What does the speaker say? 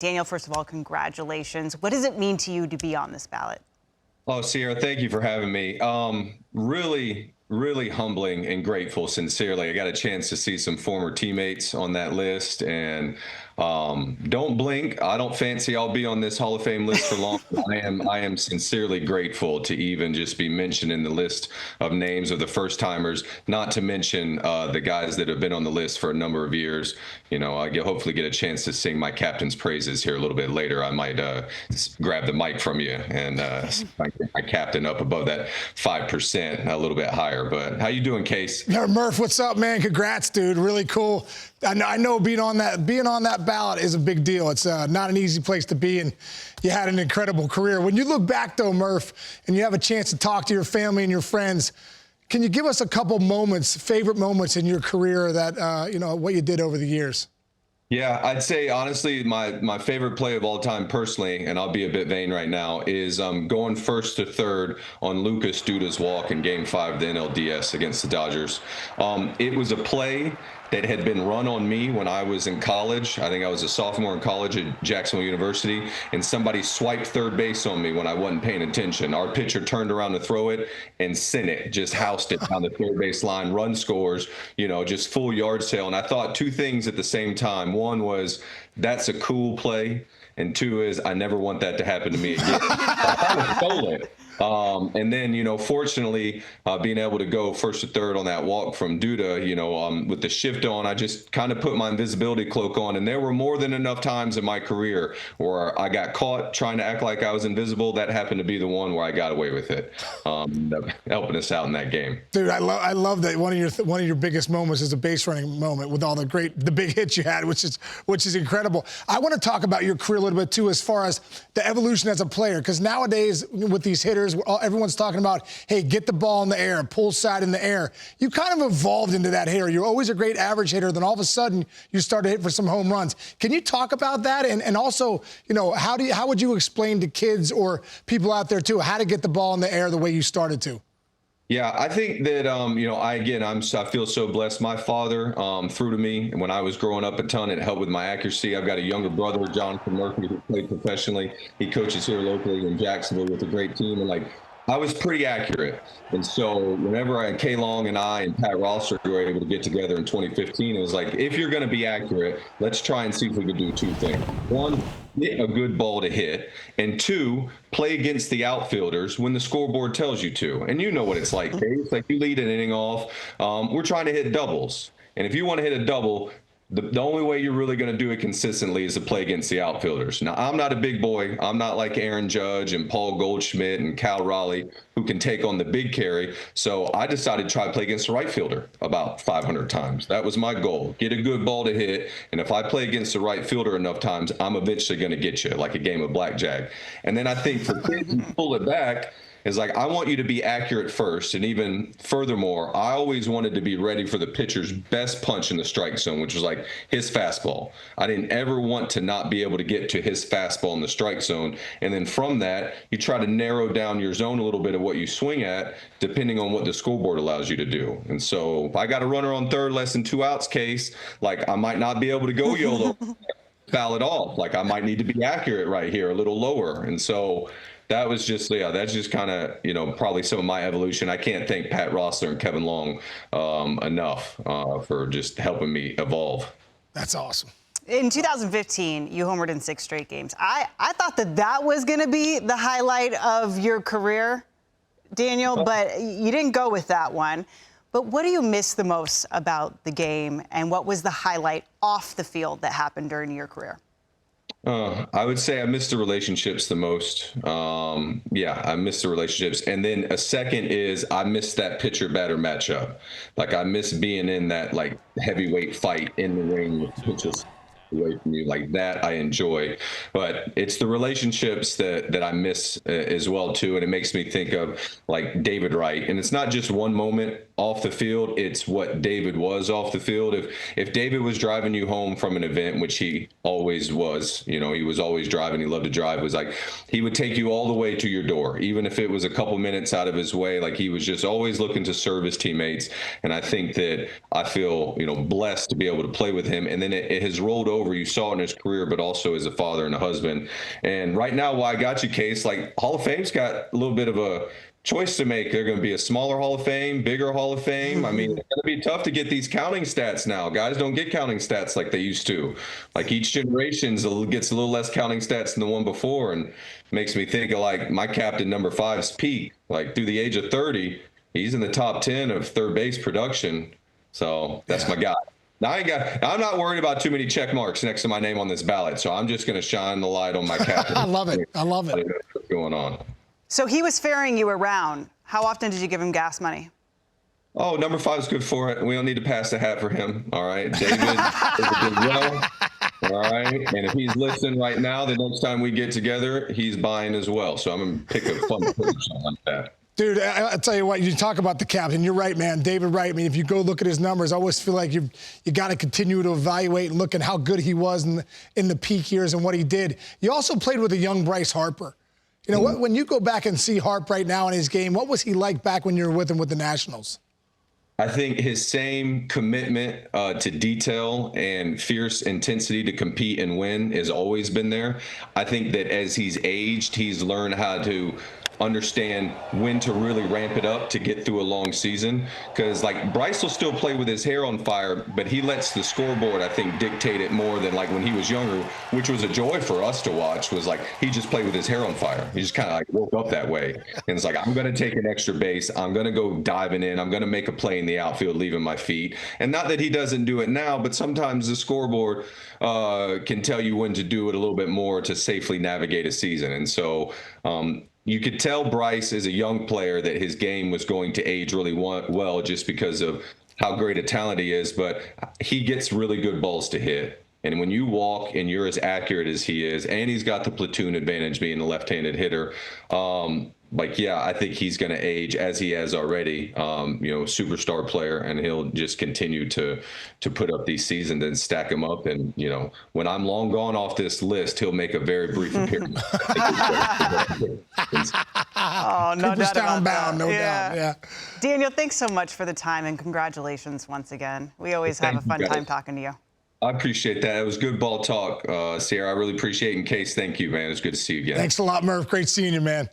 Daniel, first of all, congratulations. What does it mean to you to be on this ballot? Oh, Sierra, thank you for having me. Really humbling and grateful, sincerely. I got a chance to see some former teammates on that list, and don't blink. I don't fancy I'll be on this Hall of Fame list for long. I am sincerely grateful to even just be mentioned in the list of names of the first timers, not to mention the guys that have been on the list for a number of years. You know, hopefully get a chance to sing my captain's praises here a little bit later. I might grab the mic from you and get my captain up above that 5%, a little bit higher. But how you doing, Case? Murph, what's up, man? Congrats, dude. Really cool. I know being on that ballot is a big deal. It's not an easy place to be, and you had an incredible career. When you look back, though, Murph, and you have a chance to talk to your family and your friends, can you give us a couple moments, favorite moments in your career that, what you did over the years? Yeah, I'd say, honestly, my favorite play of all time personally, and I'll be a bit vain right now, is going first to third on Lucas Duda's walk in Game 5 of the NLDS against the Dodgers. It was a play that had been run on me when I was in college. I think I was a sophomore in college at Jacksonville University, and somebody swiped third base on me when I wasn't paying attention. Our pitcher turned around to throw it and sent it, just housed it down the third base line, run scores, just full yard sale. And I thought two things at the same time. One was, that's a cool play. And two is, I never want that to happen to me again. I kind of stole it. And then, fortunately, being able to go first to third on that walk from Duda, with the shift on, I just kind of put my invisibility cloak on. And there were more than enough times in my career where I got caught trying to act like I was invisible. That happened to be the one where I got away with it, helping us out in that game. Dude, I love that one of your biggest moments is a base running moment with all the big hits you had, which is incredible. I want to talk about your career a little bit too, as far as the evolution as a player, because nowadays with these hitters, everyone's talking about, hey, get the ball in the air, pull side in the air. You kind of evolved into that hitter. You're always a great average hitter. Then all of a sudden, you start to hit for some home runs. Can you talk about that? And also, how would you explain to kids or people out there too how to get the ball in the air the way you started to? Yeah, I think that, I feel so blessed. My father threw to me when I was growing up a ton. It helped with my accuracy. I've got a younger brother, Jonathan Murphy, who played professionally. He coaches here locally in Jacksonville with a great team. And I was pretty accurate. And so whenever Kay Long and I and Pat Rosser were able to get together in 2015, it was like, if you're going to be accurate, let's try and see if we can do two things. One, get a good ball to hit, and two, play against the outfielders when the scoreboard tells you to. And you know what it's like, Dave. It's like you lead an inning off. We're trying to hit doubles. And if you want to hit a double, the only way you're really going to do it consistently is to play against the outfielders. Now, I'm not a big boy. I'm not like Aaron Judge and Paul Goldschmidt and Cal Raleigh, who can take on the big carry. So I decided to try to play against the right fielder about 500 times. That was my goal. Get a good ball to hit. And if I play against the right fielder enough times, I'm eventually going to get you, like a game of blackjack. And then I think for kids who pull it back, is like, I want you to be accurate first. And even furthermore, I always wanted to be ready for the pitcher's best punch in the strike zone, which was like his fastball. I didn't ever want to not be able to get to his fastball in the strike zone. And then from that, you try to narrow down your zone a little bit of what you swing at, depending on what the scoreboard allows you to do. And so if I got a runner on third, less than 2 outs case, I might not be able to go YOLO, foul it off. I might need to be accurate right here, a little lower. And so that was just, that's just kind of, probably some of my evolution. I can't thank Pat Rossler and Kevin Long enough for just helping me evolve. That's awesome. In 2015, you homered in 6 straight games. I thought that was going to be the highlight of your career, Daniel, but you didn't go with that one. But what do you miss the most about the game, and what was the highlight off the field that happened during your career? I would say I miss the relationships the most. I miss the relationships. And then a second is I miss that pitcher-batter matchup. I miss being in that, heavyweight fight in the ring with pitchers away from you. That I enjoy. But it's the relationships that I miss as well, too. And it makes me think of, David Wright. And it's not just one moment. off the field, it's what David was off the field. If David was driving you home from an event, which he always was, he was always driving, he loved to drive, was like he would take you all the way to your door, even if it was a couple minutes out of his way. Like he was just always looking to serve his teammates. And I think that I feel, blessed to be able to play with him. And then it has rolled over. You saw it in his career, but also as a father and a husband. And right now, while I got you, Case, like Hall of Fame's got a little bit of a choice to make. They're going to be a smaller Hall of Fame, bigger Hall of Fame. I mean, it's going to be tough to get these counting stats now. Guys don't get counting stats like they used to. Like each generation gets a little less counting stats than the one before, and makes me think of like my captain, number 5's Pete. Like through the age of 30, he's in the top 10 of third base production. So that's my guy. Now I'm not worried about too many check marks next to my name on this ballot. So I'm just going to shine the light on my captain. I love it. I love it. What's going on? So he was ferrying you around. How often did you give him gas money? Oh, number 5 is good for it. We don't need to pass the hat for him. All right. David is a good well. All right. And if he's listening right now, the next time we get together, he's buying as well. So I'm going to pick a fun position on that. Dude, I'll tell you what, you talk about the captain. You're right, man. David Wright. I mean, if you go look at his numbers, I always feel like you got to continue to evaluate and look at how good he was in the peak years and what he did. You also played with a young Bryce Harper. When you go back and see Harp right now in his game, what was he like back when you were with him with the Nationals? I think his same commitment to detail and fierce intensity to compete and win has always been there. I think that as he's aged, he's learned how to understand when to really ramp it up to get through a long season. Because like Bryce will still play with his hair on fire, but he lets the scoreboard, I think, dictate it more than like when he was younger, which was a joy for us to watch. Was like he just played with his hair on fire. He just kind of like woke up that way, and it's like, I'm going to take an extra base, I'm going to go diving in, I'm going to make a play in the outfield leaving my feet. And not that he doesn't do it now, but sometimes the scoreboard can tell you when to do it a little bit more to safely navigate a season. And so you could tell Bryce as a young player that his game was going to age really well just because of how great a talent he is, but he gets really good balls to hit. And when you walk and you're as accurate as he is, and he's got the platoon advantage being a left-handed hitter, I think he's going to age as he has already, superstar player, and he'll just continue to put up these seasons and stack them up. And, when I'm long gone off this list, he'll make a very brief appearance. Oh, no doubt about that. No doubt. Yeah. Daniel, thanks so much for the time, and congratulations once again. We always have a fun time talking to you. I appreciate that. It was good ball talk, Sierra. I really appreciate it. In Case, thank you, man. It's good to see you again. Thanks a lot, Murph. Great seeing you, man.